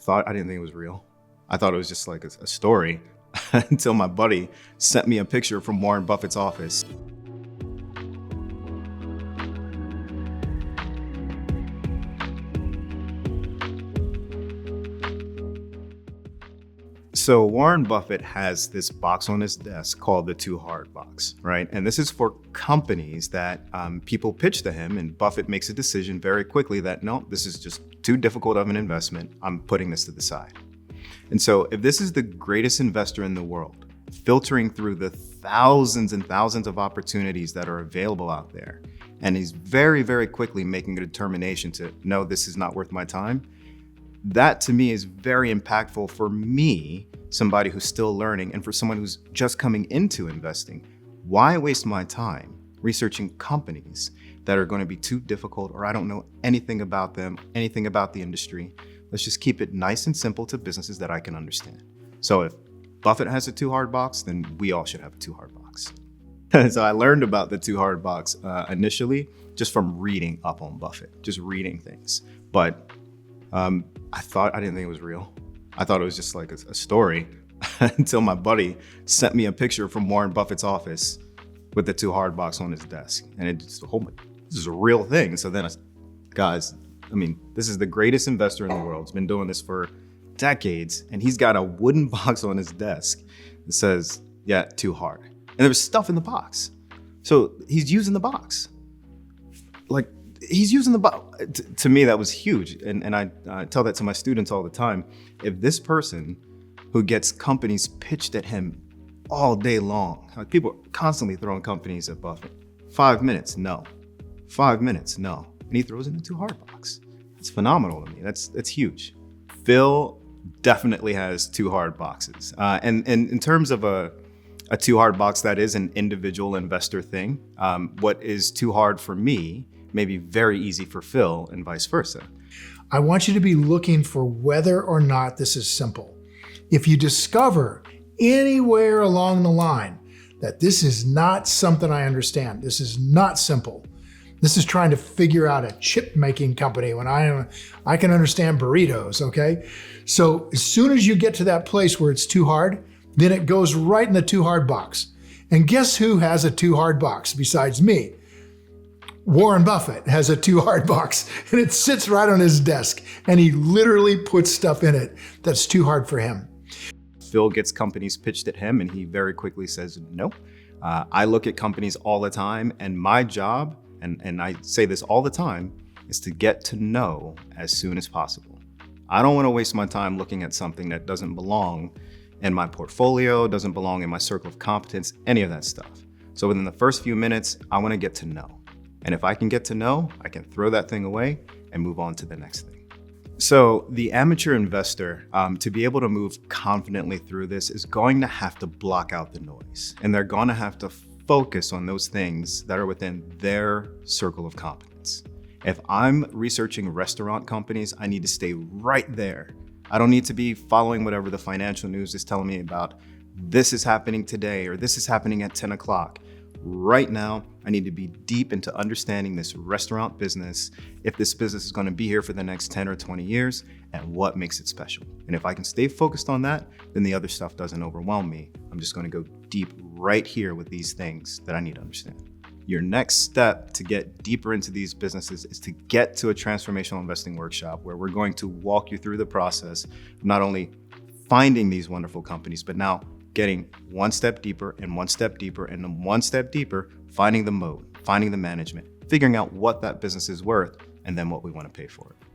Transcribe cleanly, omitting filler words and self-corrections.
I didn't think it was real. I thought it was just like a story until my buddy sent me a picture from Warren Buffett's office. So Warren Buffett has this box on his desk called the Too Hard box, right? And this is for companies that people pitch to him, and Buffett makes a decision very quickly that, no, this is just too difficult of an investment. I'm putting this to the side. And so if this is the greatest investor in the world, filtering through the thousands and thousands of opportunities that are available out there, and he's very, very quickly making a determination to, no, this is not worth my time, that to me is very impactful for me, somebody who's still learning, and for someone who's just coming into investing. Why waste my time researching companies that are going to be too difficult, or I don't know anything about them, anything about the industry? Let's just keep it nice and simple to businesses that I can understand. So if Buffett has a Too Hard box, then we all should have a Too Hard box. So I learned about the Too Hard box initially just from reading up on Buffett, just reading things. But I didn't think it was real. I thought it was just like a story until my buddy sent me a picture from Warren Buffett's office with the Too Hard box on his desk. And it just, this is a real thing. So then this is the greatest investor in the world. He's been doing this for decades, and he's got a wooden box on his desk that says, yeah, Too Hard. And there was stuff in the box. So he's using the box. He's using the box. To me, that was huge. And I tell that to my students all the time. If this person who gets companies pitched at him all day long, like people are constantly throwing companies at Buffett. 5 minutes, no. 5 minutes, no. And he throws in the Too Hard box. It's phenomenal to me. That's huge. Phil definitely has Too Hard boxes. And in terms of a Too Hard box, that is an individual investor thing. What is too hard for me may be very easy for Phil, and vice versa. I want you to be looking for whether or not this is simple. If you discover anywhere along the line that this is not something I understand, this is not simple, this is trying to figure out a chip making company when I can understand burritos, okay? So as soon as you get to that place where it's too hard, then it goes right in the Too Hard box. And guess who has a Too Hard box besides me? Warren Buffett has a Too Hard box, and it sits right on his desk, and he literally puts stuff in it that's too hard for him. Phil gets companies pitched at him, and he very quickly says, no. I look at companies all the time, and my job, and I say this all the time, is to get to know as soon as possible. I don't want to waste my time looking at something that doesn't belong in my portfolio, doesn't belong in my circle of competence, any of that stuff. So within the first few minutes, I want to get to know. And if I can get to know, I can throw that thing away and move on to the next thing. So the amateur investor, to be able to move confidently through this, is going to have to block out the noise. And they're going to have to focus on those things that are within their circle of competence. If I'm researching restaurant companies, I need to stay right there. I don't need to be following whatever the financial news is telling me about. This is happening today, or this is happening at 10 o'clock. Right now, I need to be deep into understanding this restaurant business, if this business is going to be here for the next 10 or 20 years, and what makes it special. And if I can stay focused on that, then the other stuff doesn't overwhelm me. I'm just going to go deep right here with these things that I need to understand. Your next step to get deeper into these businesses is to get to a transformational investing workshop where we're going to walk you through the process of not only finding these wonderful companies, but now getting one step deeper and one step deeper and then one step deeper, finding the mode, finding the management, figuring out what that business is worth, and then what we want to pay for it.